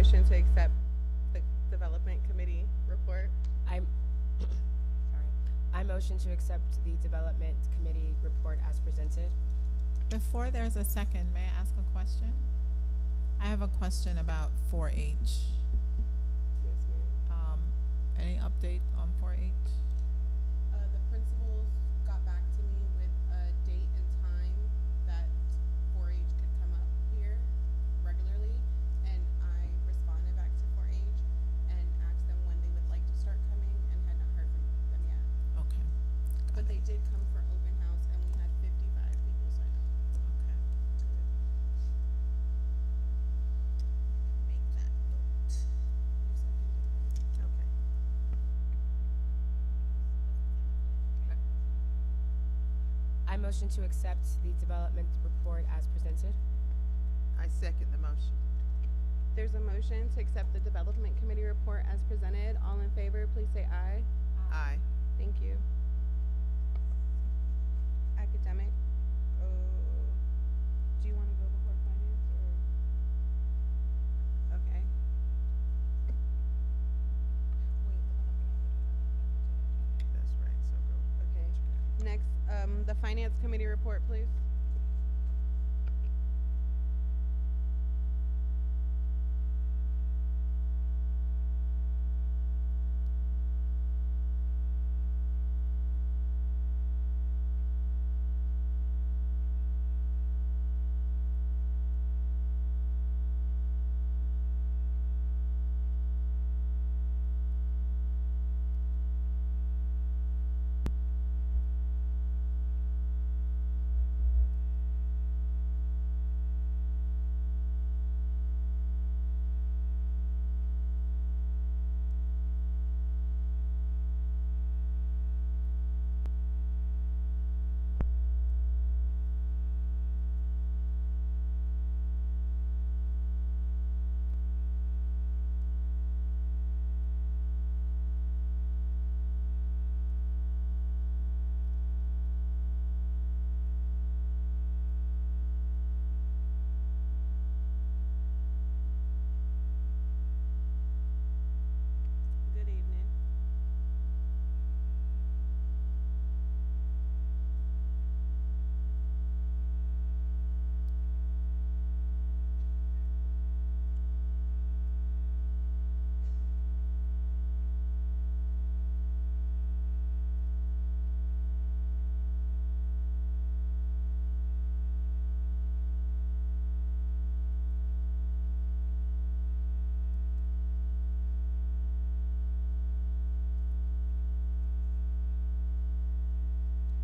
motion to accept the development committee report? I'm sorry. I motion to accept the development committee report as presented. Before there's a second, may I ask a question? I have a question about 4-H. Yes, ma'am. Any update on 4-H? The principals got back to me with a date and time that 4-H could come up here regularly, and I responded back to 4-H and asked them when they would like to start coming and had not heard from them yet. Okay. But they did come for open house, and we had 55 people sign up Okay. to it. Make that note. You seconded it, right? Okay. I motion to accept the development report as presented. I second the motion. There's a motion to accept the development committee report as presented. All in favor, please say aye. Aye. Thank you. Academic, do you want to go before finance or? Okay. That's right, so go. Okay. Next, the finance committee report, please. Good evening.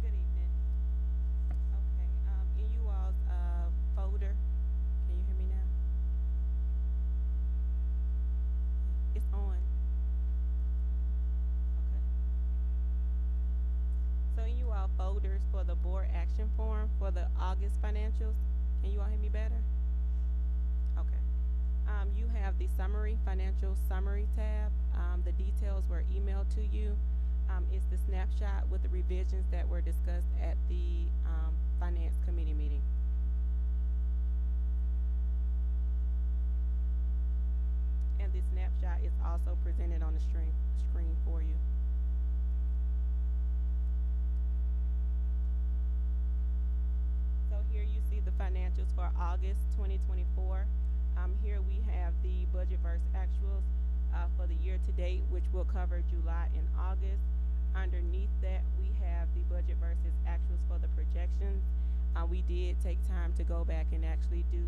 Good evening. Okay, in you all's folder, can you hear me now? It's on. Okay. So in you all folders for the board action form for the August financials, can you all hear me better? Okay. You have the summary, financial summary tab. The details were emailed to you. It's the snapshot with the revisions that were discussed at the finance committee meeting. And the snapshot is also presented on the screen for you. So here you see the financials for August 2024. Here we have the budget versus actuals for the year to date, which will cover July and August. Underneath that, we have the budget versus actuals for the projections. We did take time to go back and actually do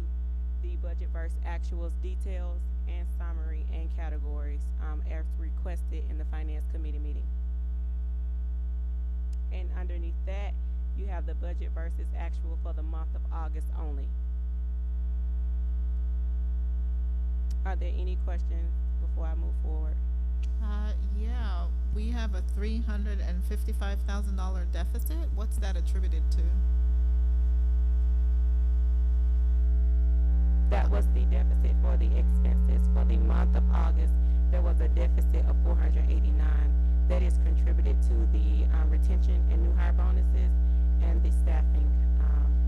the budget versus actuals details and summary and categories as requested in the finance committee meeting. And underneath that, you have the budget versus actual for the month of August only. Are there any questions before I move forward? Yeah, we have a $355,000 deficit. What's that attributed to? That was the deficit for the expenses for the month of August. There was a deficit of $489 that is contributed to the retention and new hire bonuses and the staffing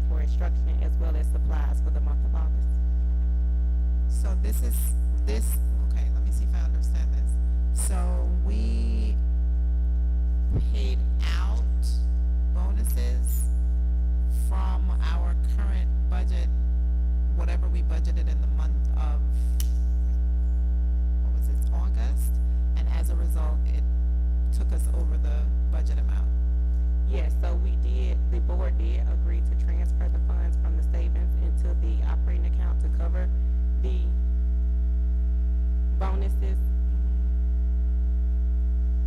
for instruction as well as supplies for the month of August. So okay, let me see if I understand this. So we paid out bonuses from our current budget, whatever we budgeted in the month of, what was it, August? And as a result, it took us over the budget amount. Yes, so the board did agree to transfer the funds from the savings into the operating account to cover the bonuses.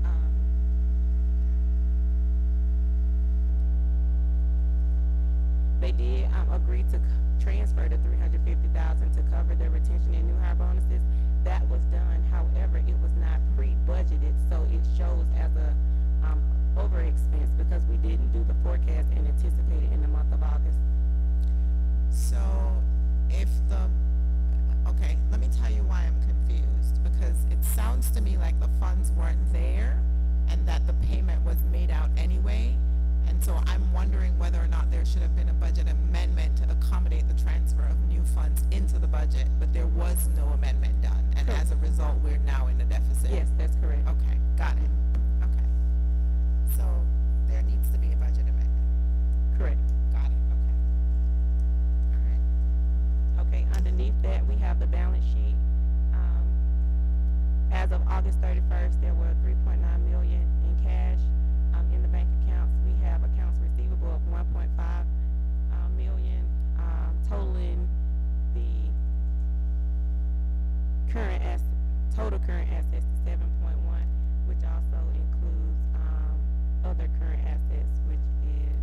Um, They did, agree to transfer the $350,000 to cover the retention and new hire bonuses. That was done, however, it was not pre-budgeted, so it shows as a, over expense because we didn't do the forecast and anticipate it in the month of August. So if okay, let me tell you why I'm confused, because it sounds to me like the funds weren't there and that the payment was made out anyway. And so I'm wondering whether or not there should have been a budget amendment to accommodate the transfer of new funds into the budget, but there was no amendment done. And as a result, we're now in a deficit. Yes, that's correct. Okay, got it. Okay. So there needs to be a budget amendment. Correct. Got it, okay. All right. Okay, underneath that, we have the balance sheet. As of August 31st, there were $3.9 million in cash in the bank accounts. We have accounts receivable of $1.5 million, totaling the total current assets to 7.1, which also includes other current assets, which is,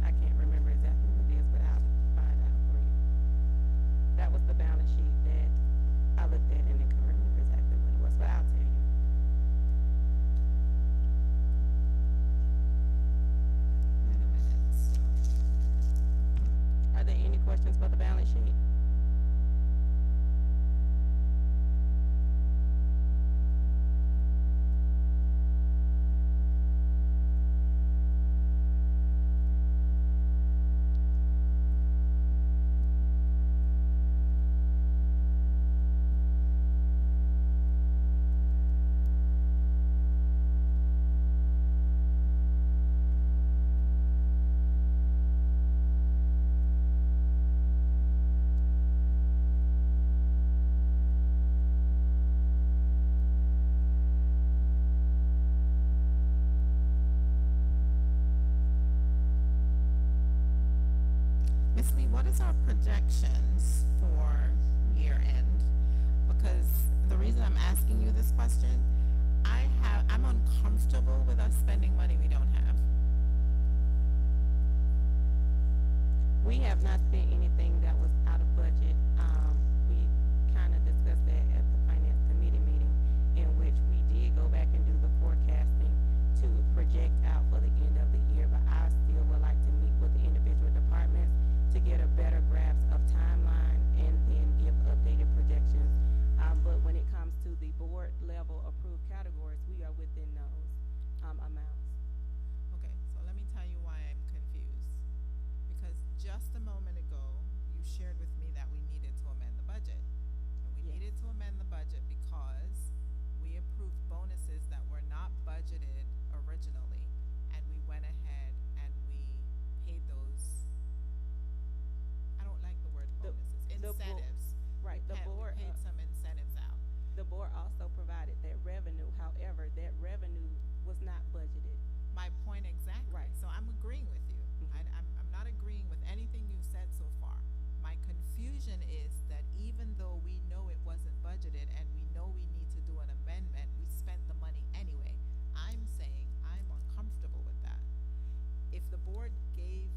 I can't remember exactly what it is, but I'll find out for you. That was the balance sheet that I looked at, and I couldn't remember exactly what it was, but I'll tell you. Wait a minute. Are there any questions for the balance sheet? Ms. Lee, what is our projections for year end? Because the reason I'm asking you this question, I'm uncomfortable with us spending money we don't have. We have not spent anything that was out of budget. We kind of discussed that at the finance committee meeting, in which we did go back and do the forecasting to project out for the end of the year, but I still would like to meet with the individual departments to get a better grasp of timeline and then give updated projections. But when it comes to the board level approved categories, we are within those amounts. Okay, so let me tell you why I'm confused. Because just a moment ago, you shared with me that we needed to amend the budget. And we Yes. needed to amend the budget because we approved bonuses that were not budgeted originally, and we went ahead and we paid those, I don't like the word The- bonuses, the bo- incentives. Right, the board, We paid some incentives out. the board also provided that revenue, however, that revenue was not budgeted. My point exactly. Right. So I'm agreeing with you. Mhm. I'm not agreeing with anything you've said so far. My confusion is that even though we know it wasn't budgeted and we know we need to do an amendment, we spent the money anyway. I'm saying I'm uncomfortable with that. If the board gave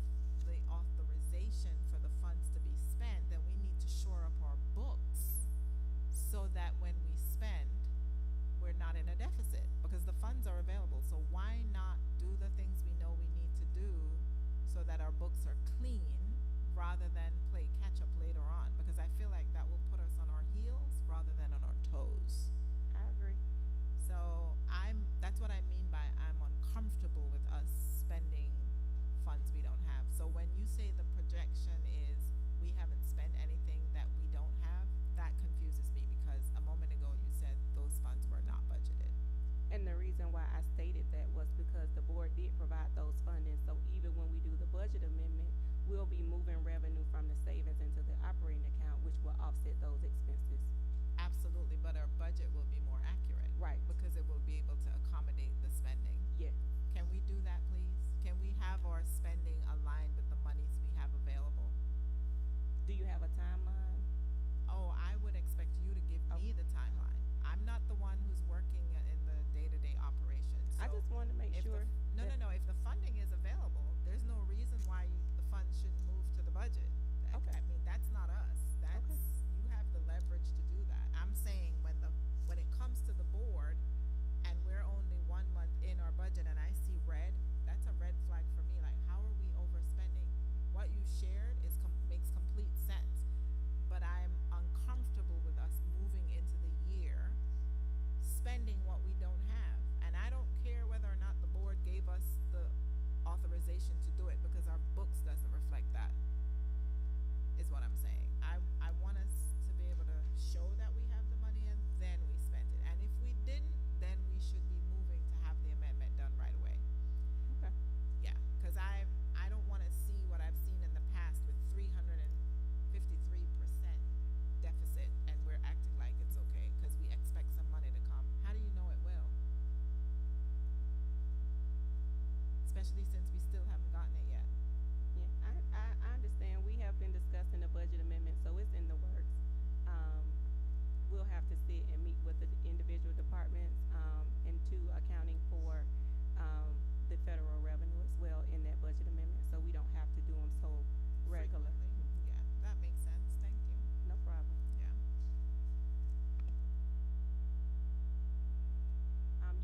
the authorization for the funds to be spent, then we need to shore up especially since we still haven't gotten it yet. Yeah, I understand. We have been discussing the budget amendment, so it's in the works. Um, we'll have to sit and meet with the individual departments, into accounting for, the federal revenue as well in that budget amendment, so we don't have to do them so regular. Frequently. Yeah, that makes sense. Thank you. No problem. Yeah.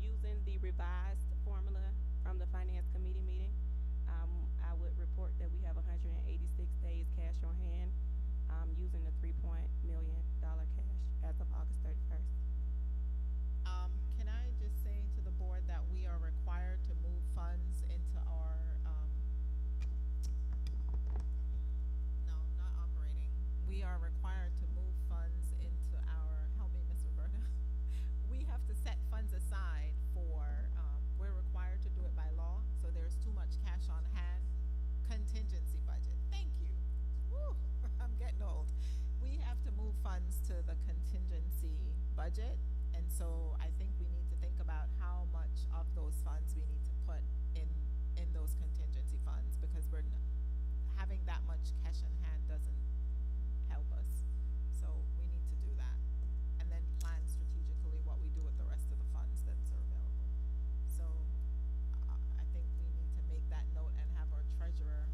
Using the revised formula from the finance committee meeting, I would report that we have 186 days cash on hand, using the $3 million cash as of August 31st. Can I just say to the board that we are required to move funds into our, no, not operating. We are required to move funds into our, help me, Ms. Roberta. We have to set funds aside for, we're required to do it by law, so there's too much cash on hand. Contingency budget, thank you. Woo, I'm getting old. We have to move funds to the contingency budget, and so I think we need to think about how much of those funds we need to put in those contingency funds, because having that much cash in hand doesn't help us. So we need to do that, and then plan strategically what we do with the rest of the funds that are available. So I think we need to make that note and have our treasurer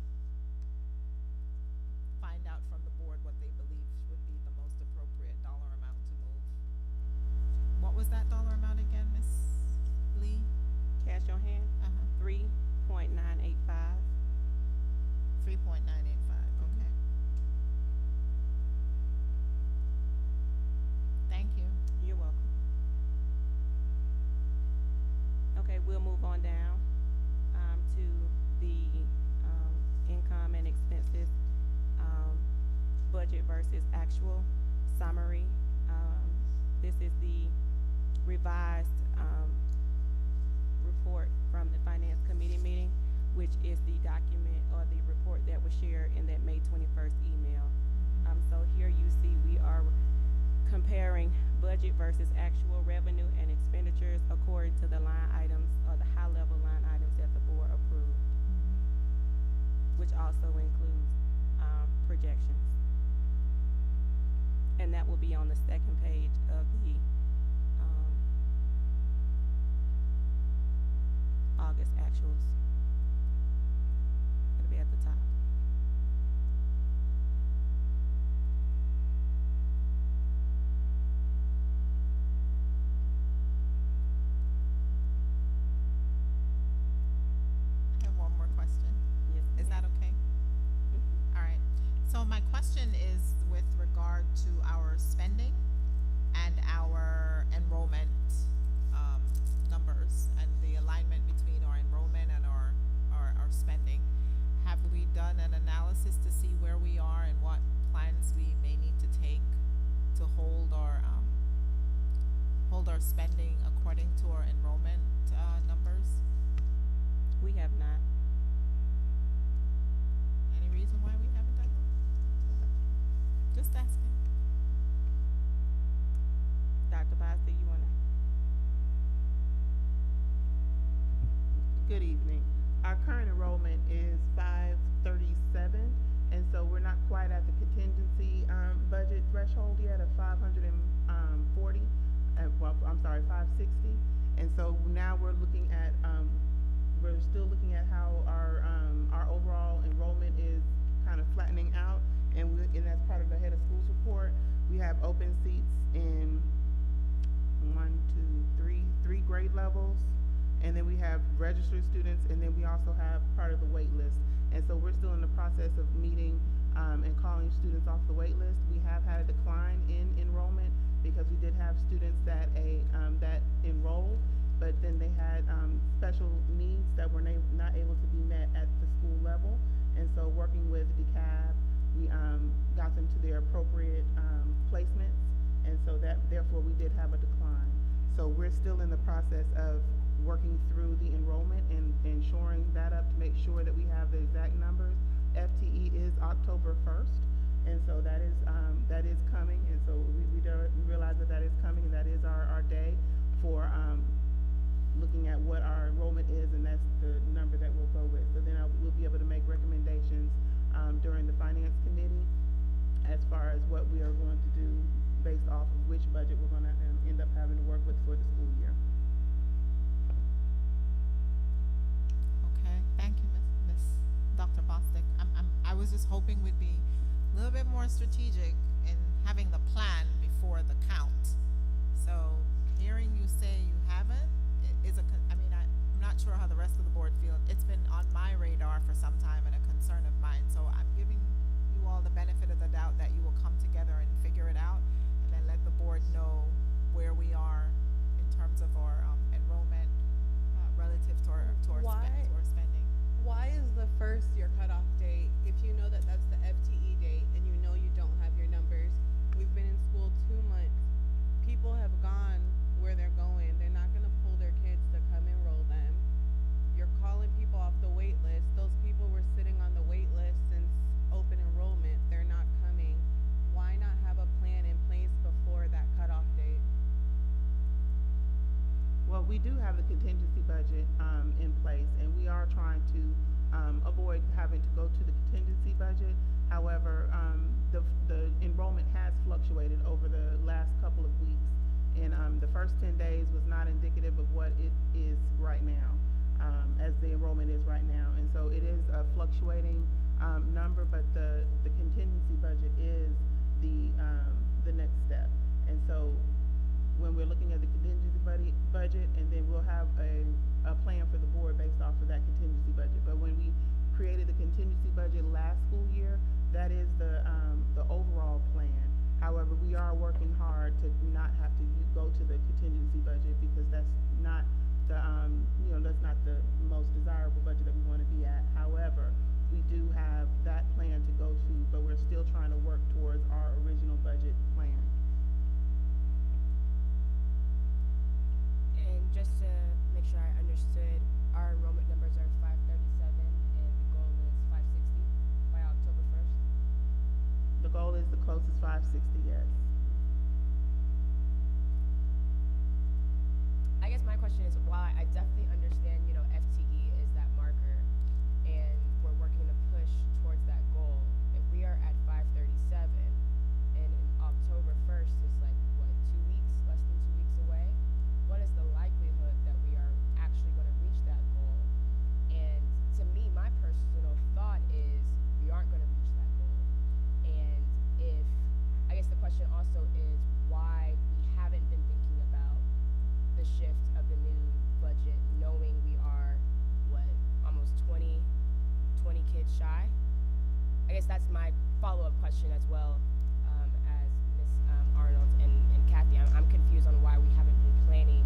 find out from the board what they believe would be the most appropriate dollar amount to move. What was that dollar amount again, Miss Lee? Cash on hand, Uh-huh. 3.985. 3.985, okay. Thank you. You're welcome. Okay, we'll move on down, to the, income and expenses, budget versus actual summary. This is the revised, report from the finance committee meeting, which is the document or the report that was shared in that May 21st email. So here you see we are comparing budget versus actual revenue and expenditures according to the line items or the high-level line items that the board approved, which also includes, projections. And that will be on the second page of the, August actuals. It'll be at the top. I have one more question. Yes, Is that ma'am. okay? Mhm. All right. So my question is with regard to our spending and our enrollment, numbers and the alignment between our enrollment and our spending. Have we done an analysis to see where we are and what plans we may need to take to hold our spending according to our enrollment, numbers? We have not. Any reason why we haven't done that? Just asking. Dr. Bosby, you wanna? Good evening. Our current enrollment is 537, and so we're not quite at the contingency budget threshold yet of 540. Well, I'm sorry, 560. And so now we're looking at, we're still looking at how our overall enrollment is kind of flattening out, and that's part of the head of schools report. We have open seats in 3 grade levels. And then we have registered students, and then we also have part of the wait list. And so we're still in the process of meeting, and calling students off the wait list. We have had a decline in enrollment because we did have students that enrolled, but then they had, special needs that were not able to be met at the school level. And so working with Dekalb, we, got them to their appropriate, placements. And so therefore we did have a decline. So we're still in the process of working through the enrollment and shoring that up to make sure that we have the exact numbers. FTE is October 1st, and so that is coming, and so we realize that is coming, and that is our day for looking at what our enrollment is, and that's the number that will go was hoping we'd be a little bit more strategic in having the plan before the count. So hearing you say you haven't is I'm not sure how the rest of the board feel. It's been on my radar for some time and a concern of mine. So I'm giving you all the benefit of the doubt that you will come together and figure it out, and then let the board know where we are in terms of our enrollment relative to our spending. Why is the first your cutoff date if you know that that's the FTE date and you know you don't have your numbers? We've been in school 2 months. People have gone where they're going. They're not going to pull their kids to come enroll them. You're calling people off the wait list. Those people were sitting on the wait list since open enrollment. They're not coming. Why not have a plan in place before that cutoff date? Well, we do have the contingency budget in place, and we are trying to avoid having to go to the contingency budget. However, the enrollment has fluctuated over the last couple of weeks, and the first 10 days was not indicative of what it is right now, as the enrollment is right now. And so it is a fluctuating number, but the contingency budget is the next step. And so when we're looking at the contingency budget, and then we'll have a plan for the board based off of that contingency budget. But when we created the contingency budget last school year, that is the overall plan. However, we are working hard to not have to go to the contingency budget, because that's not that's not the most desirable budget that we want to be at. However, we do have that plan to go to, but we're still trying to work towards our original budget plan. And just to make sure I understood, our enrollment numbers are 537 and the goal is 560 by October 1st. The goal is the closest 560, yes. I guess my question is, while I definitely understand, FTE is that marker and we're working to push towards that goal, if we are at 537 and in October 1st is like, what, 2 weeks, less than 2 weeks away? What is the likelihood that we are actually going to reach that goal? And to me, my personal thought is we aren't going to reach that goal. And I guess the question also is why we haven't been thinking about the shift of the new budget, knowing we are, almost 20 kids shy? I guess that's my follow-up question as well, as Ms. Arnold and Kathy. I'm confused on why we haven't been planning.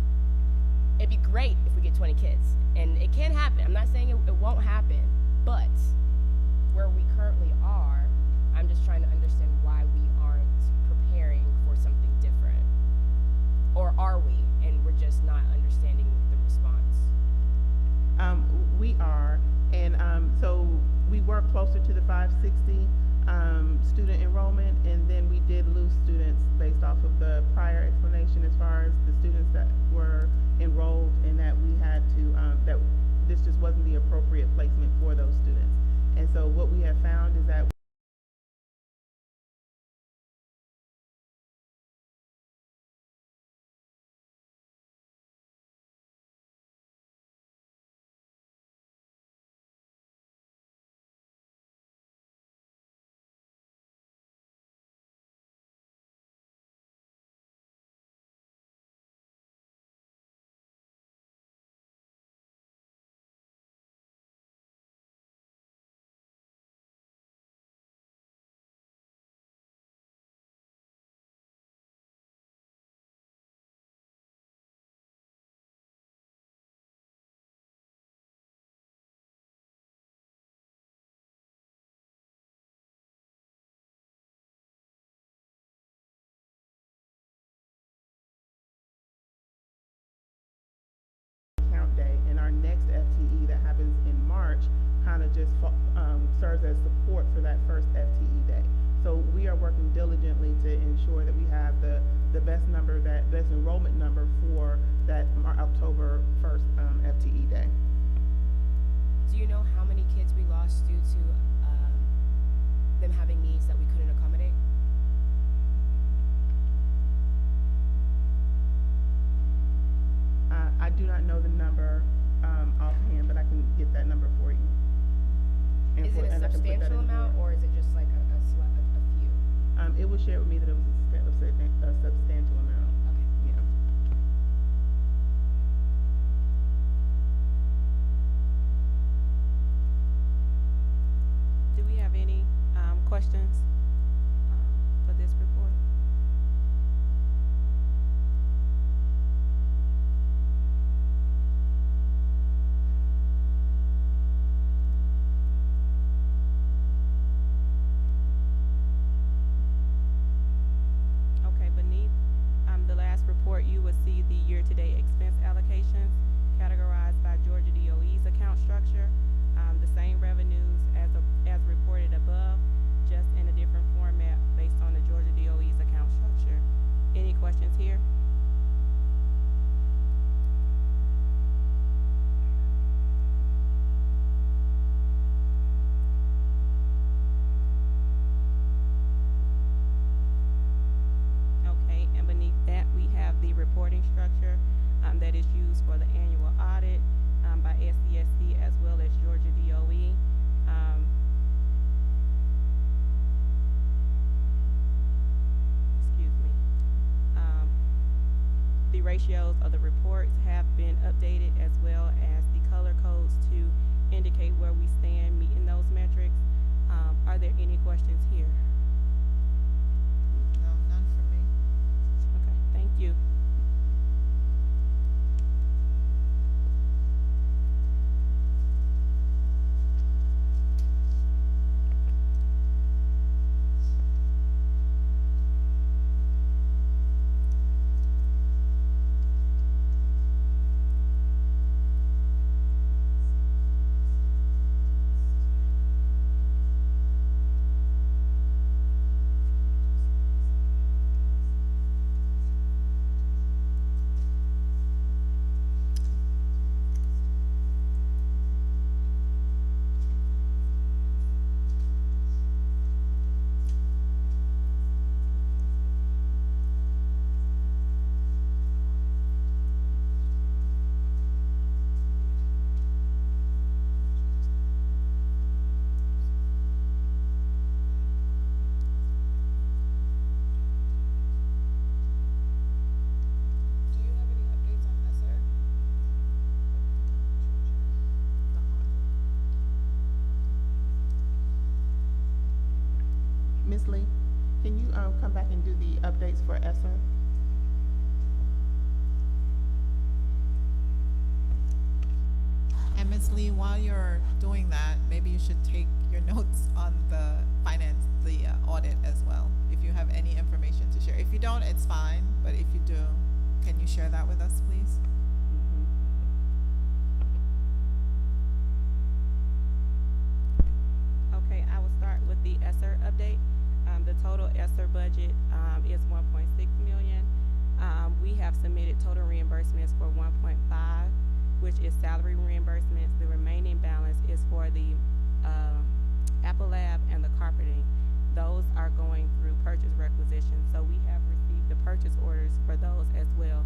It'd be great if we get 20 kids, and it can happen. I'm not saying it won't happen, but where we currently are, I'm just trying to understand why we aren't preparing for something different. Or are we, and we're just not understanding the response? We are, and so we work closer to the 560 student enrollment, and then we did lose students based off of the prior explanation as far as the students that were enrolled, and that we had to, that this just wasn't the appropriate placement for those students. And so what we have found is that count day, and our next FTE that happens in March kind of just serves as support for that first FTE day. So we are working diligently to ensure that we have the best enrollment number for that October 1st FTE day. Do you know how many kids we lost due to them having needs that we couldn't accommodate? I do not know the number offhand, but I can get that number for you. and Is for, it a and I can put that substantial in the amount, board. or is it just like a few? It was shared with me that it was a substantial amount. Okay. Yeah. Do we have any questions for this report? Okay, beneath the last report, you will see the year-to-date expense allocations categorized by Georgia DOE's account structure. The same revenues as reported above, just in a different format based on the Georgia DOE's account structure. Any questions here? Okay, and beneath that, we have the reporting structure that is used for the annual audit by SCSC as well as Georgia DOE. Excuse me. The ratios of the reports have been updated as well as the color codes to indicate where we stand meeting those metrics. Are there any questions here? No, none for me. Okay, thank you. Do you have any updates on ESSER? Ms. Lee, can you, come back and do the updates for ESSER? And Ms. Lee, while you're doing that, maybe you should take your notes on the audit as well, if you have any information to share. If you don't, it's fine, but if you do, can you share that with us, please? Mhm. Okay, I will start with the ESSER update. The total ESSER budget is 1.6 million. We have submitted total reimbursements for 1.5, which is salary reimbursements. The remaining balance is for the Apple Lab and the carpeting. Those are going through purchase requisition, so we have received the purchase orders for those as well.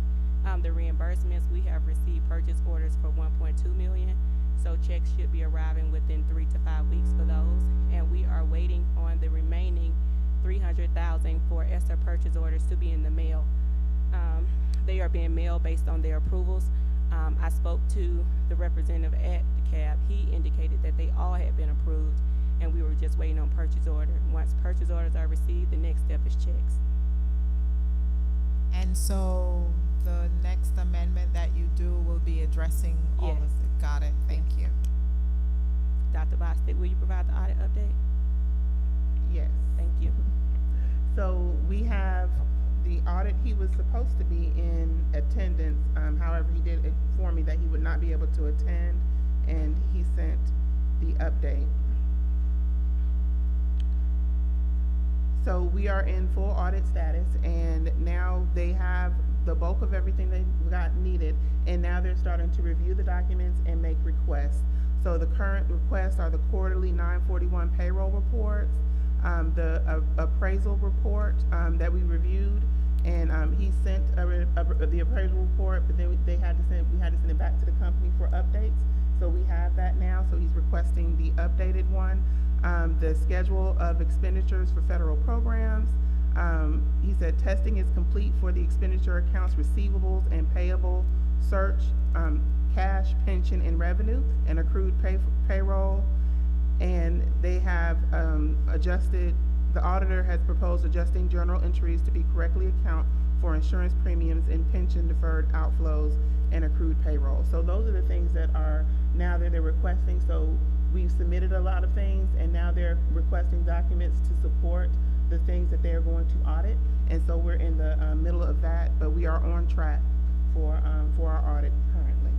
The reimbursements, we have received purchase orders for 1.2 million. So checks should be arriving within 3 to 5 weeks for those, and we are waiting on the remaining 300,000 for ESSER purchase orders to be in the mail. They are being mailed based on their approvals. I spoke to the representative at Dekalb. He indicated that they all had been approved, and we were just waiting on purchase order. Once purchase orders are received, the next step is checks. And so the next amendment that you do will be addressing all of Yes. it. Got it, thank you. Dr. Bostic, will you provide the audit update? Yes. Thank you. So we have the audit, he was supposed to be in attendance, however, he did inform me that he would not be able to attend, and he sent the update. So we are in full audit status, and now they have the bulk of everything they got needed, and now they're starting to review the documents and make requests. So the current requests are the quarterly 941 payroll reports, the appraisal report that we reviewed, And he sent the appraisal report, but then we had to send it back to the company for updates. So we have that now. So he's requesting the updated one. The schedule of expenditures for federal programs. He said testing is complete for the expenditure accounts receivables and payable, search, cash, pension, and revenue, and accrued payroll. And they have adjusted, the auditor has proposed adjusting journal entries to be correctly account for insurance premiums and pension deferred outflows and accrued payroll. So those are the things that are now that they're requesting. So we've submitted a lot of things, and now they're requesting documents to support the things that they're going to audit. And so we're in the middle of that, but we are on track for our audit currently.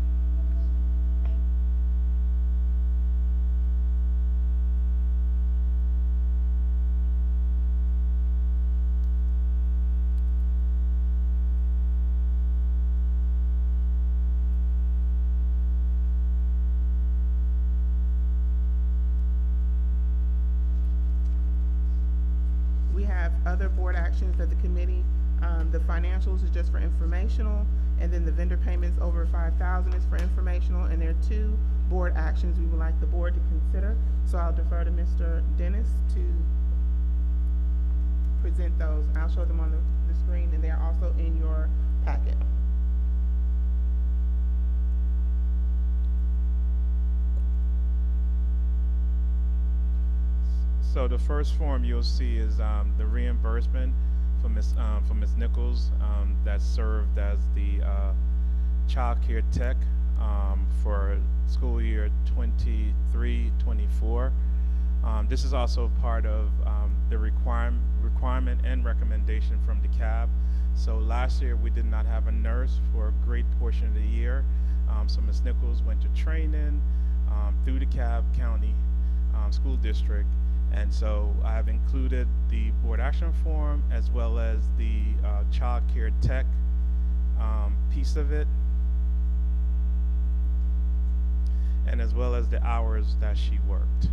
We have other board actions that the committee, the financials is just for informational, and then the vendor payments over 5,000 is for informational, and there are 2 board actions we would like the board to consider. So I'll defer to Mr. Dennis to present those. I'll show them on the screen, and they're also in your packet. So the first form you'll see is the reimbursement for Ms. Nichols that served as the child care tech for school year 23-24. This is also part of the requirement and recommendation from Dekalb. So last year we did not have a nurse for a great portion of the year. So Ms. Nichols went to training through Dekalb County School District. And so I have included the board action form as well as the child care tech piece of it, and as well as the hours that she worked.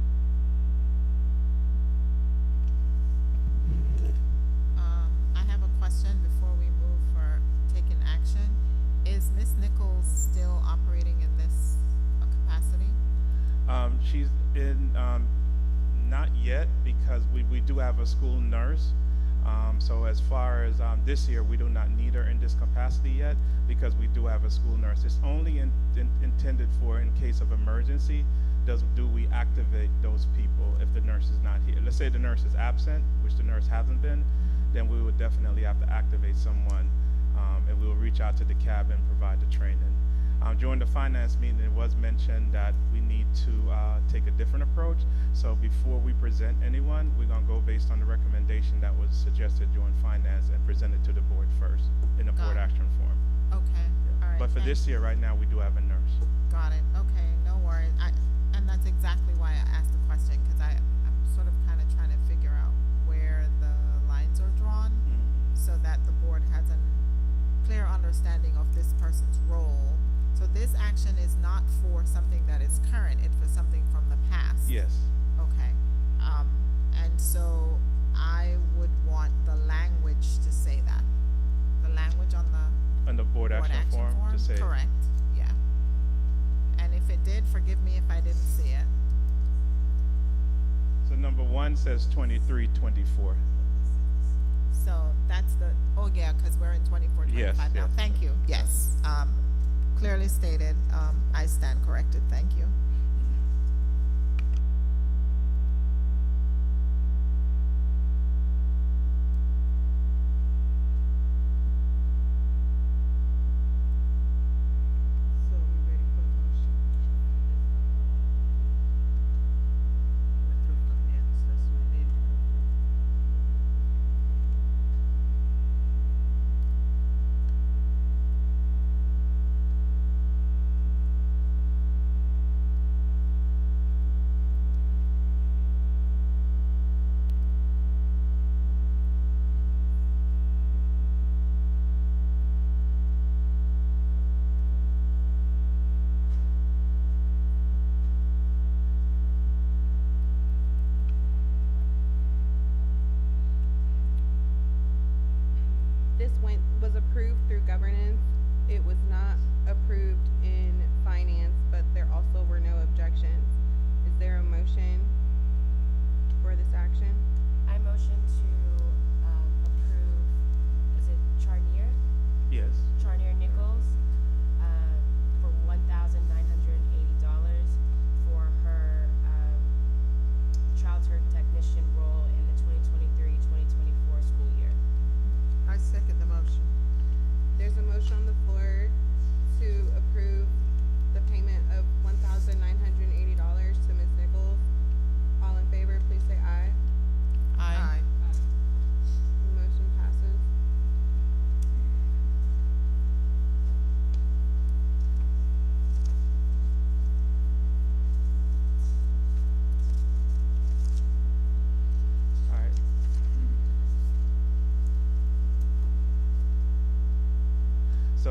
I have a question before we move for taking action. Is Ms. Nichols still operating in this capacity? She's in, not yet, because we do have a school nurse. So as far as this year, we do not need her in this capacity yet, because we do have a school nurse. It's only intended for in case of emergency, do we activate those people if the nurse is not here. Let's say the nurse is absent, which the nurse hasn't been, then we would definitely have to activate someone, and we will reach out to the Dekalb and provide the training. During the finance meeting, it was mentioned that we need to take a different approach. So before we present anyone, we're going to go based on the recommendation that was suggested during finance and present it to the board first in the board action form. Okay, Yeah. all right. But for this year, right now, we do have a nurse. Got it, okay, no worries. And that's exactly why I asked the question, because I'm sort of kind of trying to figure out where the lines are drawn so that the board has a clear understanding of this person's role. So this action is not for something that is current, it's for something from the past. Yes. Okay, and so I would want the language to say that. The language on the On the board action form to say. correct, yeah. And if it did, forgive me if I didn't see it. So number 1 says 23-24. So that's the, oh yeah, because we're in 24, 25 Yes, now. yes. Thank you, yes. Clearly stated, I stand corrected, thank you. So we ready for the motion? Went through finance, that's what we needed to go through.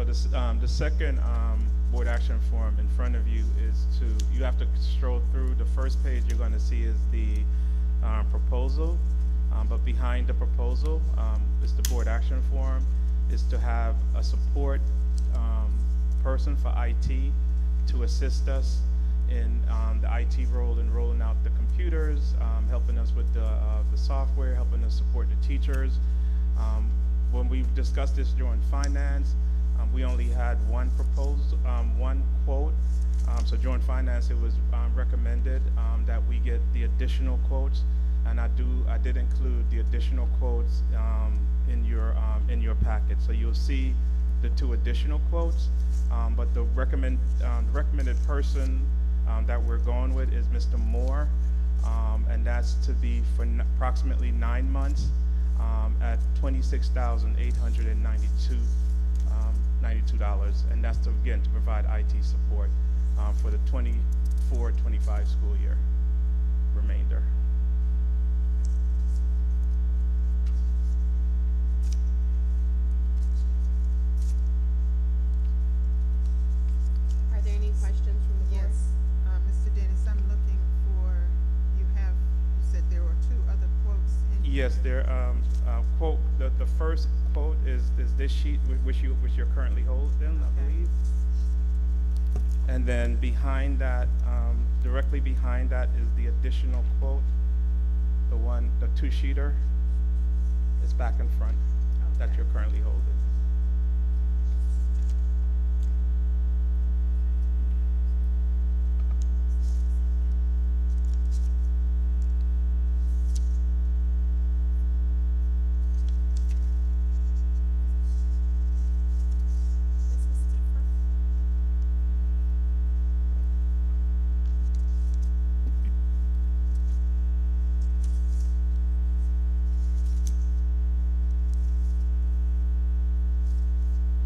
the second board action form in front of you is you have to stroll through. The first page you're going to see is the proposal, but behind the proposal is the board action form, is to have a support person for IT to assist us in the IT role in rolling out the computers, helping us with the software, helping us support the teachers. When we discussed this during finance, we only had one quote. So during finance, it was recommended that we get the additional quotes, and I did include the additional quotes in your packet. So you'll see the two additional quotes, but the recommended person that we're going with is Mr. Moore, and that's to be for approximately 9 months at $26,892, and that's to provide IT support for the 24-25 school year remainder. Are there any questions from the board? Yes, Mr. Dennis, I'm looking for, you said there were two other quotes in. Yes, there. Quote. The first quote is this sheet which you're currently holding, I Okay. believe. And then behind that, directly behind that is the additional quote. The two-sheeter is back in front that Okay. you're currently holding. This is different.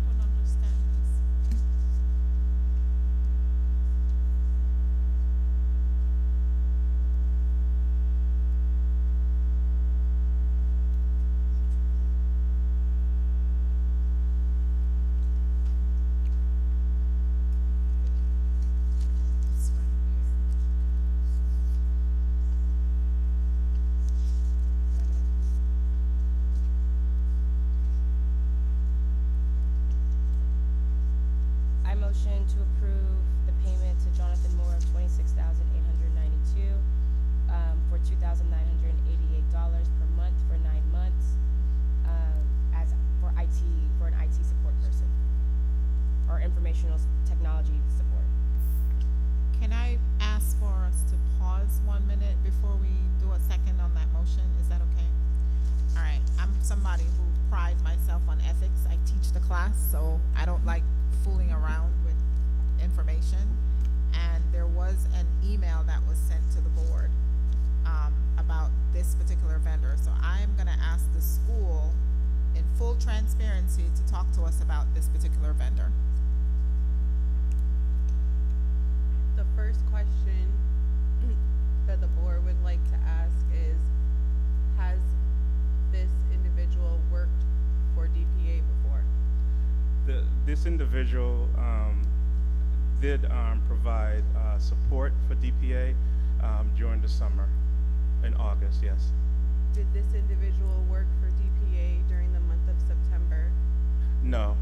I don't understand this. It's right here. I motion to approve the payment to Jonathan Moore of $26,892 for $2,988 per month for 9 months as for an IT support person or informational technology support. Can I ask for us to pause 1 minute before we do a second on that motion? Is that okay? All right, I'm somebody who prides myself on ethics. I teach the class, so I don't like fooling around with information. And there was an email that was sent to the board about this particular vendor. So I'm gonna ask the school in full transparency to talk to us about this particular vendor. The first question that the board would like to ask is, has this individual worked for DPA before? This individual did provide support for DPA during the summer, in August, yes. Did this individual work for DPA during the month of September? No.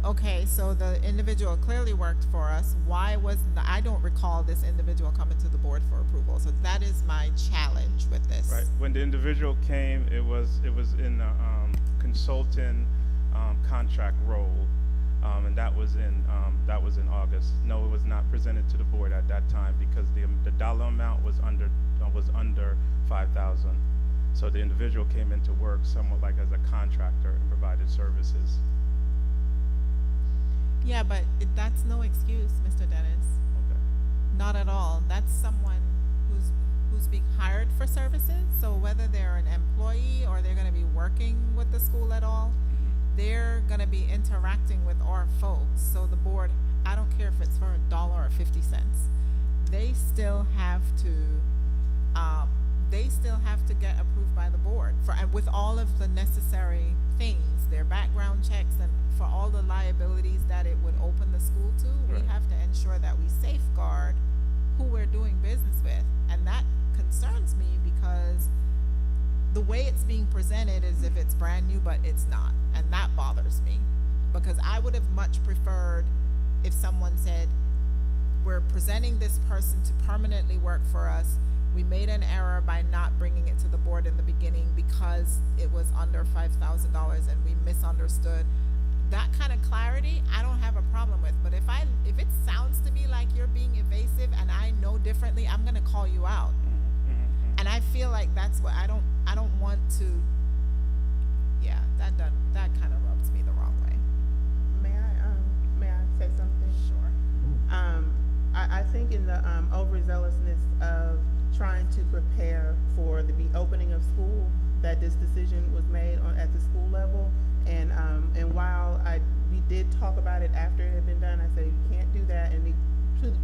Okay, so the individual clearly worked for us. Why I don't recall this individual coming to the board for approval. So that is my challenge with this. Right. When the individual came, it was in a consultant contract role, and that was in August. No, it was not presented to the board at that time because the dollar amount was under 5,000. So the individual came into work somewhat like as a contractor and provided services. Yeah, but that's no excuse, Mr. Dennis. Okay. Not at all. That's someone who's being hired for services. So whether they're an employee or they're going to be working with the school at all, they're going to be interacting with our folks. So the board, I don't care if it's for $1 or 50 cents, they still have to get approval by the board for, and with all of the necessary things, their background checks and for all the liabilities that it would open the school to, we Right. have to ensure that we safeguard who we're doing business with. And that concerns me because the way it's being presented is if it's brand new, but it's not. And that bothers me because I would have much preferred if someone said, we're presenting this person to permanently work for us. We made an error by not bringing it to the board in the beginning because it was under $5,000 and we misunderstood. That kind of clarity, I don't have a problem with. But if it sounds to me like you're being evasive and I know differently, I'm gonna call you out. And I feel like that's what I don't want to. Yeah, that kind of rubs me the wrong way. May I say something? Sure. I think in the overzealousness of trying to prepare for the opening of school, that this decision was made at the school level. And while we did talk about it after it had been done, I said you can't do that. And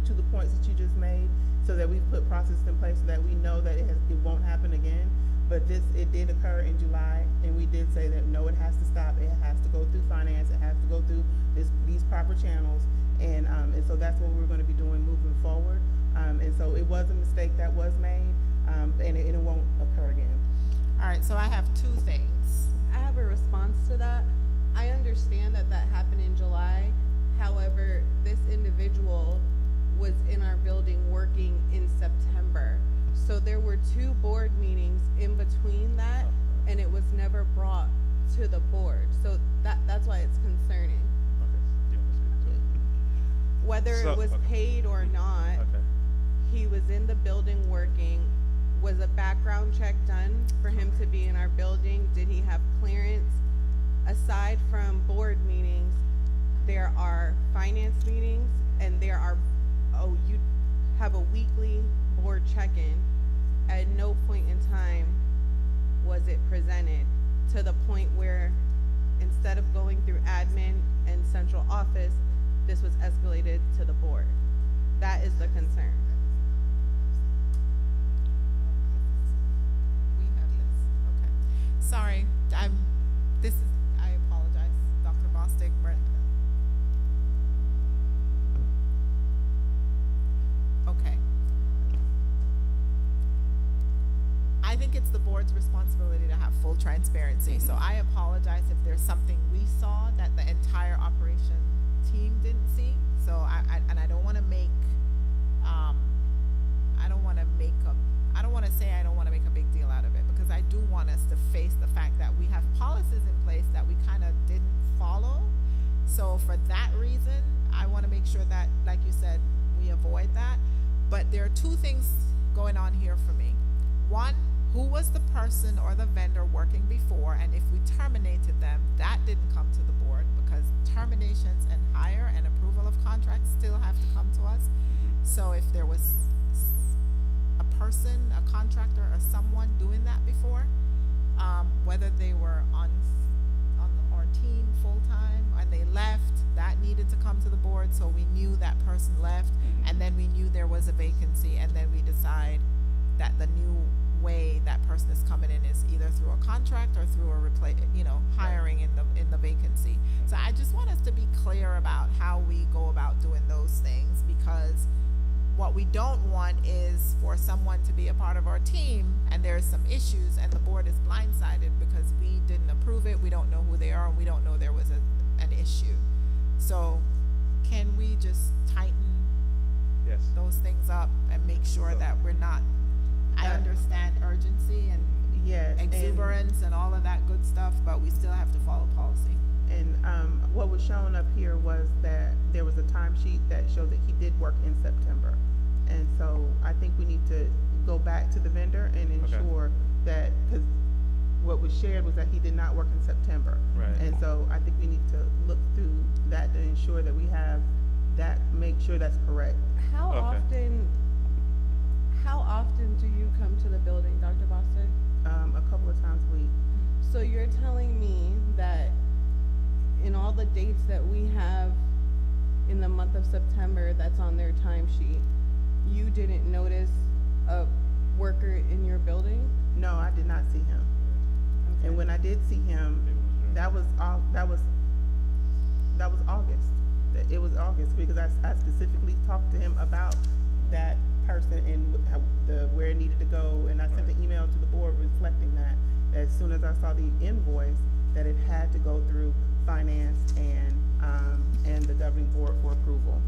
to the points that you just made, so that we've put processes in place so that we know that it won't happen again. But it did occur in July, and we did say that no, it has to stop. It has to go through finance. It has to go through these proper channels. And so that's what we're going to be doing moving forward. And so it was a mistake that was made, and it won't occur again. All right, so I have two things. I have a response to that. I understand that happened in July. However, this individual was in our building working in September. So there were 2 board meetings in between that, and it was never brought to the board. So that's why it's concerning. Okay, do you want to speak to it? Whether So- it was okay. paid or not, Okay. he was in the building working. Was a background check done for him to be in our building? Did he have clearance? Aside from board meetings, there are finance meetings, and there are, you have a weekly board check-in. At no point in time was it presented to the point where instead of going through admin and central office, this was escalated to the board. That is the concern. We have this. Okay. Sorry, I apologize, Dr. Bostic. Okay. I think it's the board's responsibility to have full transparency. So I apologize if there's something we saw that the entire operation team didn't see. So I don't want to make, I don't want to say I don't want to make a big deal out of it, because I do want us to face the fact that we have policies in place that we kind of didn't follow. So for that reason, I want to make sure that, like you said, we avoid that. But there are 2 things going on here for me. One, who was the person or the vendor working before, and if we terminated them, that didn't come to the board, because terminations and hire and approval of contracts still have to come to us. So if there was a person, a contractor, or someone doing that before, whether they were on our team full-time and they left, that needed to come to the board, so we knew that person left, and then we knew there was a vacancy, and then we decide that the new way that person is coming in is either through a contract or through a hiring in the vacancy. So I just want us to be clear about how we go about doing those things, because what we don't want is for someone to be a part of our team and there's some issues and the board is blindsided because we didn't approve it, we don't know who they are, and we don't know there was an issue. So can we just tighten Yes. those things up and make sure So- that we're not, I understand urgency and Yes. exuberance and all of that good stuff, but we still have to follow policy. And what was shown up here was that there was a timesheet that showed that he did work in September. And so I think we need to go back to the vendor and ensure that, because what was shared was that he did not work in September. Right. And so I think we need to look through that to ensure that we have that, make sure that's correct. How Okay. often do you come to the building, Dr. Bostic? A couple of times a week. So you're telling me that in all the dates that we have in the month of September that's on their timesheet, you didn't notice a worker in your building? No, I did not see him. And when I did see him, that was all, that was August. It was August because I specifically talked to him about that person and where it needed to go, and I sent an email to the board reflecting that as soon as I saw the invoice, that it had to go through finance and the governing board for approval.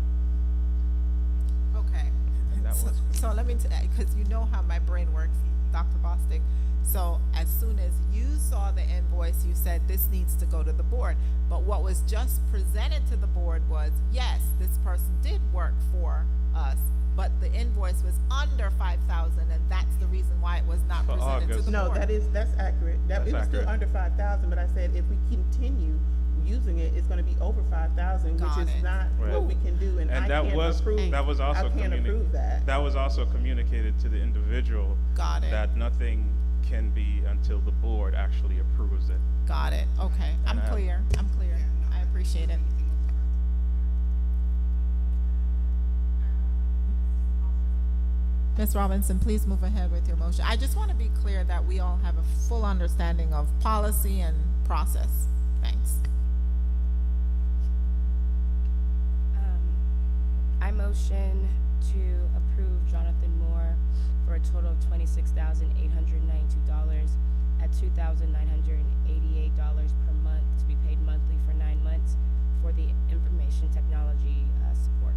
Okay. And that was So let me, because you know how my brain works, Dr. Bostic. So as soon as you saw the invoice, you said this needs to go to the board. But what was just presented to the board was, yes, this person did work for us, but the invoice was under 5,000, and that's the reason why it was not For presented to August. the No, board. that's accurate. That's It was still accurate. under 5,000, but I said if we continue using it, it's gonna be over 5,000, which Got is it. not Right. what we can do, and I And that can't was, approve. that was also I can't approve that. That was also communicated to the individual. Got it. That nothing can be until the board actually approves it. Got it. Okay, I'm And I- clear. I'm clear. I appreciate it. Ms. Robinson, please move ahead with your motion. I just want to be clear that we all have a full understanding of policy and process. Thanks. I motion to approve Jonathan Moore for a total of $26,892 at $2,988 per month to be paid monthly for 9 months for the information technology support.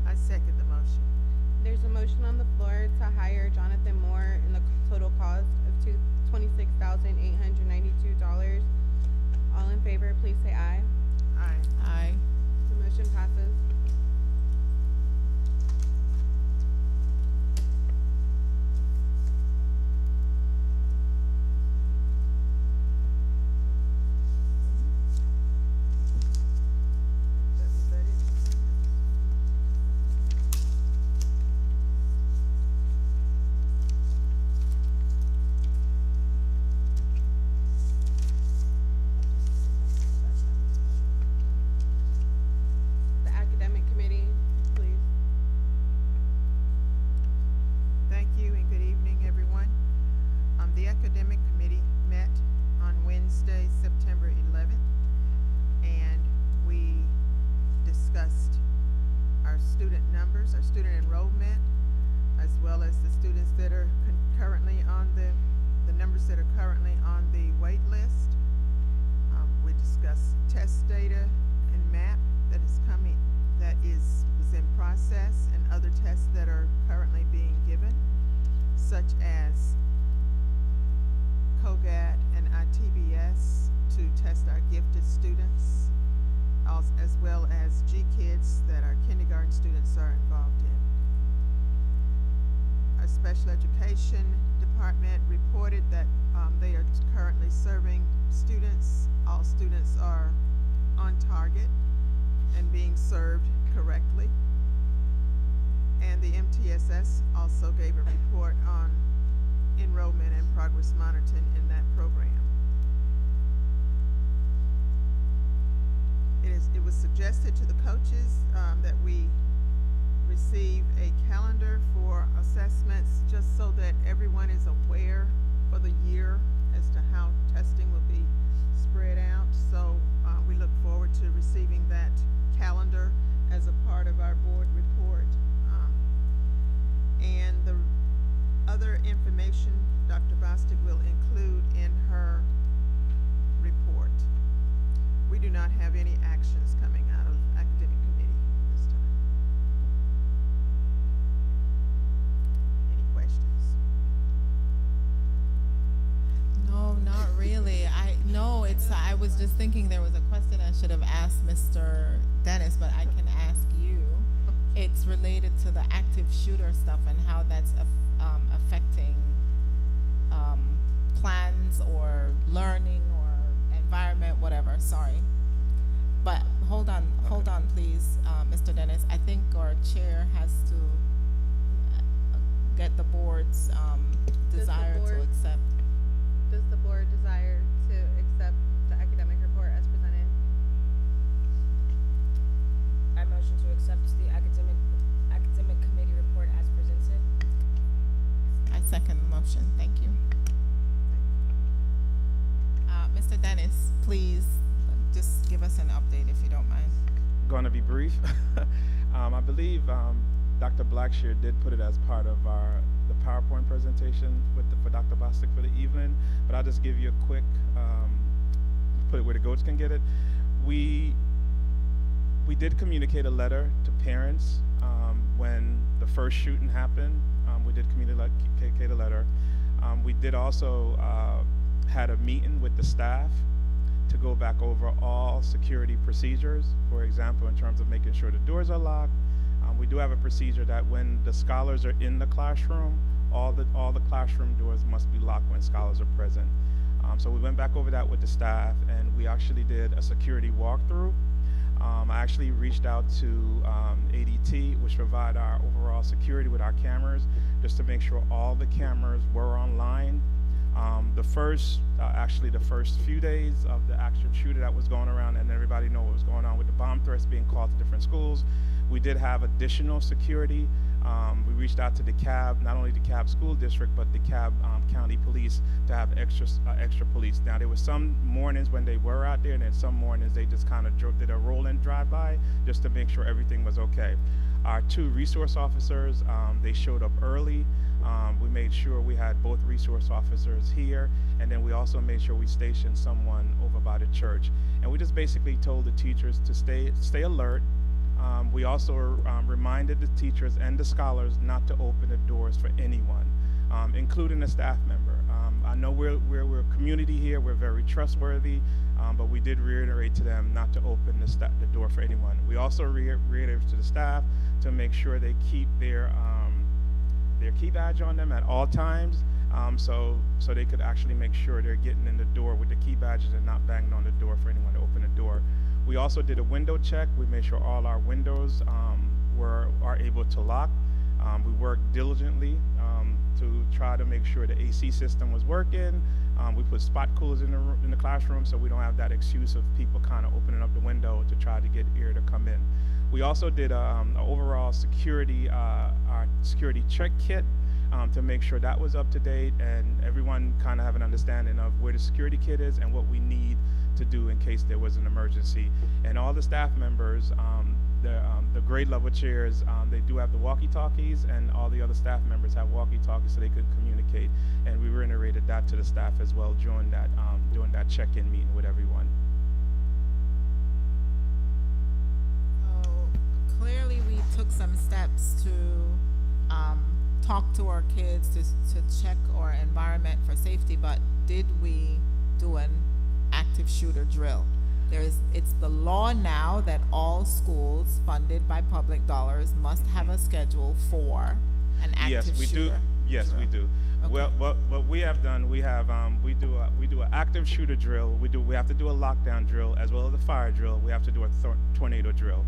I second the motion. There's a motion on the floor to hire Jonathan Moore in the total cost of $26,892. All in favor, please say aye. Aye. Aye. The motion passes. Is that it? The academic committee, please. Thank you and good evening, everyone. The academic committee met on Wednesday, September 11th, and we discussed our student numbers, our student enrollment, as well as the students that are currently on the numbers that are currently on the wait list. We discussed test data and MAP that is coming, was in process, and other tests that are currently being given, such as COGAT and ITBS to test our gifted students, as well as GKids that our kindergarten students are involved in. Our special education department reported that they are currently serving students. All students are on target and being served correctly. And the MTSS also gave a report on enrollment and progress monitoring in that program. It was suggested to the coaches that we receive a calendar for assessments, just so that everyone is aware for the year as to how testing will be spread out. So we look forward to receiving that calendar as a part of our board report. And the other information Dr. Bostic will include in her report. We do not have any actions coming out of academic committee this time. Any questions? No, not really. I was just thinking there was a question I should have asked Mr. Dennis, but I can ask you. It's related to the active shooter stuff and how that's affecting plans or learning or environment, whatever. Sorry. But hold on, please, Mr. Dennis. I think our chair has to get the board's the desire to board- accept. Does the board desire to accept the academic report as presented? I motion to accept the academic committee report as presented. going to be brief. I believe Dr. Blackshear did put it as part of the PowerPoint presentation for Dr. Bostic for the evening, but I'll just give you a quick, put it where the goats can get it. We did communicate a letter to parents when the first shooting happened. We did communicate a letter. We did also had a meeting with the staff to go back over all security procedures. For example, in terms of making sure the doors are locked. We do have a procedure that when the scholars are in the classroom, all the classroom doors must be locked when scholars are present. So we went back over that with the staff, and we actually did a security walkthrough. I actually reached out to ADT, which provide our overall security with our cameras, just to make sure all the cameras were online. Actually the first few days of the actual shooter that was going around, and everybody know what was going on with the bomb threats being called to different schools. We did have additional security. We reached out to Dekalb, not only Dekalb School District, but Dekalb County Police to have extra police. Now, there were some mornings when they were out there, and then some mornings they just kind of did a roll-in drive-by just to make sure everything was okay. Our 2 resource officers, they showed up early. We made sure we had both resource officers here, and then we also made sure we stationed someone over by the church. And we just basically told the teachers to stay alert. We also reminded the teachers and the scholars not to open the doors for anyone, including a staff member. I know we're a community here, we're very trustworthy, but we did reiterate to them not to open the door for anyone. We also reiterated to the staff to make sure they keep their key badge on them at all times, so they could actually make sure they're getting in the door with the key badges and not banging on the door for anyone to open the door. We also did a window check. We made sure all our windows are able to lock. We worked diligently to try to make sure the AC system was working. We put spot coolers in the classroom so we don't have that excuse of people kind of opening up the window to try to get air to come in. We also did an overall security check kit to make sure that was up to date and everyone kind of have an understanding of where the security kit is and what we need to do in case there was an emergency. And all the staff members, the grade level chairs, they do have the walkie-talkies, and all the other staff members have walkie-talkies so they could communicate. And we reiterated that to the staff as well during that check-in meeting with everyone. So clearly we took some steps to talk to our kids to check our environment for safety, but did we do an active shooter drill? It's the law now that all schools funded by public dollars must have a schedule for an active shooter. Yes, we do. Okay. Well, what we have done, we do an active shooter drill. We have to do a lockdown drill as well as a fire drill. We have to do a tornado drill.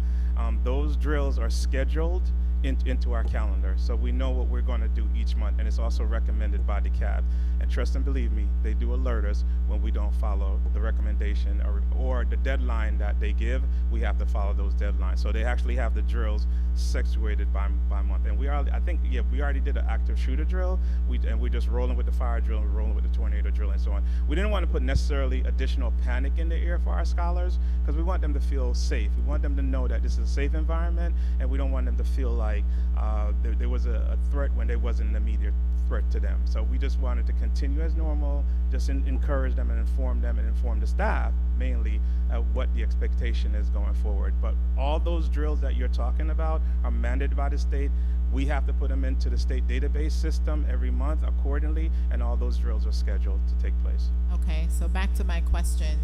Those drills are scheduled into our calendar, so we know what we're going to do each month, and it's also recommended by Dekalb. And trust and believe me, they do alert us when we don't follow the recommendation or the deadline that they give. We have to follow those deadlines. So they actually have the drills situated by month. And we already did an active shooter drill. We're just rolling with the fire drill and rolling with the tornado drill and so on. We didn't want to put necessarily additional panic in the air for our scholars because we want them to feel safe. We want them to know that this is a safe environment, and we don't want them to feel like there was a threat when there wasn't an immediate threat to them. So we just wanted to continue as normal, just encourage them and inform the staff mainly what the expectation is going forward. But all those drills that you're talking about are mandated by the state. We have to put them into the state database system every month accordingly, and all those drills are scheduled to take place. Okay, so back to my question,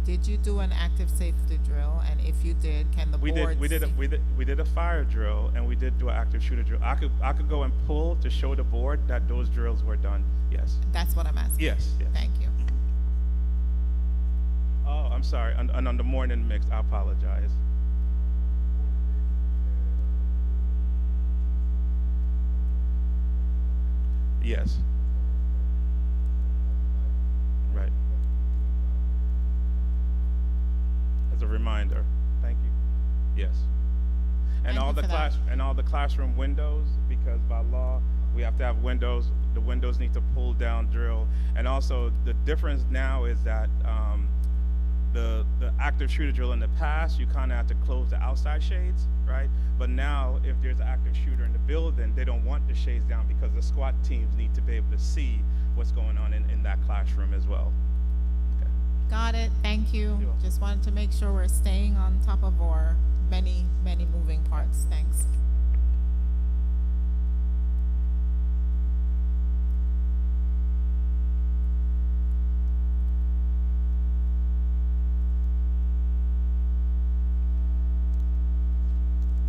did you do an active safety drill? And if you did, can the board We did a fire drill, and we did do an active shooter drill. I could go and pull to show the board that those drills were done. Yes. That's what I'm asking. Yes. Thank you. Oh, I'm sorry. And on the morning mix, I apologize. Yes. Right. As a reminder. Thank you. Yes. And Thank all you the for that. classroom windows, because by law we have to have windows. The windows need to pull down drill. And also the difference now is that the active shooter drill in the past, you kind of have to close the outside shades, right? But now, if there's an active shooter in the building, they don't want the shades down because the SWAT teams need to be able to see what's going on in that classroom as well. Okay. Got it. Thank you. You're welcome. Just wanted to make sure we're staying on top of our many, many moving parts. Thanks.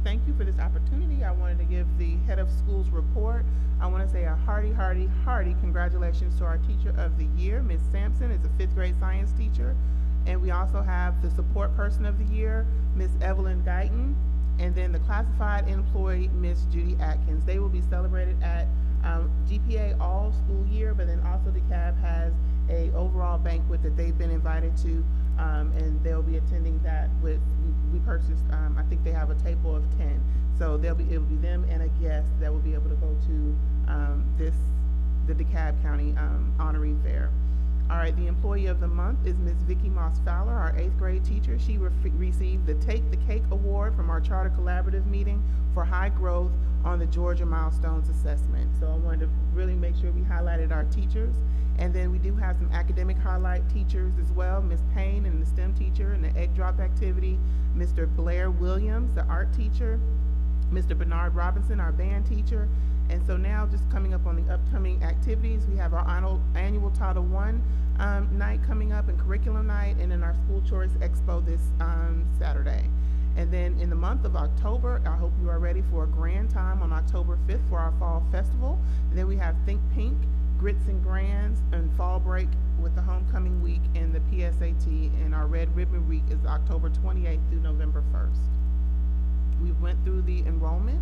Thank you for this opportunity. I wanted to give the head of schools report. I want to say a hearty, hearty, hearty congratulations to our teacher of the year. Ms. Sampson is a 5th grade science teacher. And we also have the support person of the year, Ms. Evelyn Guyton, and then the classified employee, Ms. Judy Atkins. They will be celebrated at GPA all school year, but then also Dekalb has a overall banquet that they've been invited to, and they'll be attending that with, we purchased, I think they have a table of 10. So it'll be them and a guest that will be able to go to the DeKalb County honoring fair. All right, the employee of the month is Ms. Vicky Moss Fowler, our 8th grade teacher. She received the Take the Cake Award from our Charter Collaborative meeting for high growth on the Georgia Milestones Assessment. So I wanted to really make sure we highlighted our teachers. And then we do have some academic highlight teachers as well. Ms. Payne and the STEM teacher and the egg drop activity. Mr. Blair Williams, the art teacher. Mr. Bernard Robinson, our band teacher. And so now just coming up on the upcoming activities, we have our annual Title I night coming up and curriculum night, and then our school choice expo this Saturday. And then in the month of October, I hope you are ready for a grand time on October 5th for our fall festival. And then we have Think Pink, Grits and Grands, and Fall Break with the Homecoming Week and the PSAT, and our Red Ribbon Week is October 28th through November 1st. We went through the enrollment.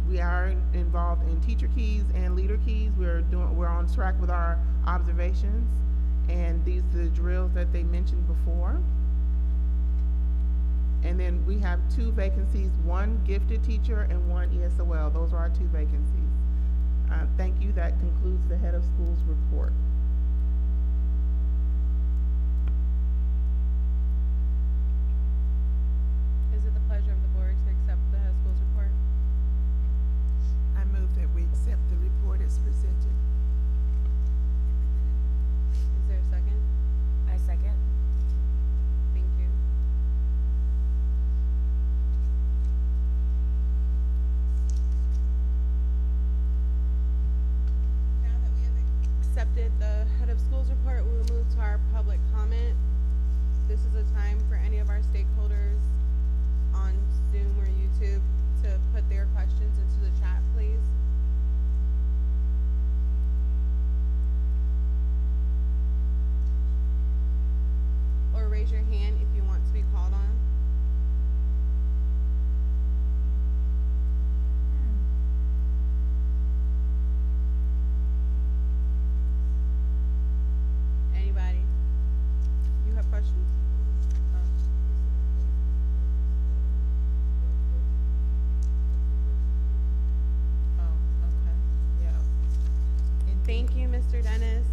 We are involved in teacher keys and leader keys. We're on track with our observations, and these are the drills that they mentioned before. And then we have 2 vacancies, 1 gifted teacher and 1 ESOL. Those are our 2 vacancies. Thank you. That concludes the head of schools report. Is it the pleasure of the board to accept the head of schools report? I move that we accept the report as presented. Is there a second? I second. Thank you. Now that we have accepted the head of schools report, we will move to our public comment. This is a time for any of our stakeholders on Zoom or YouTube to put their questions into the chat, please. Or raise your hand if you want to be called on. Anybody? You have questions? Oh, okay. Yeah. Thank you, Mr. Dennis.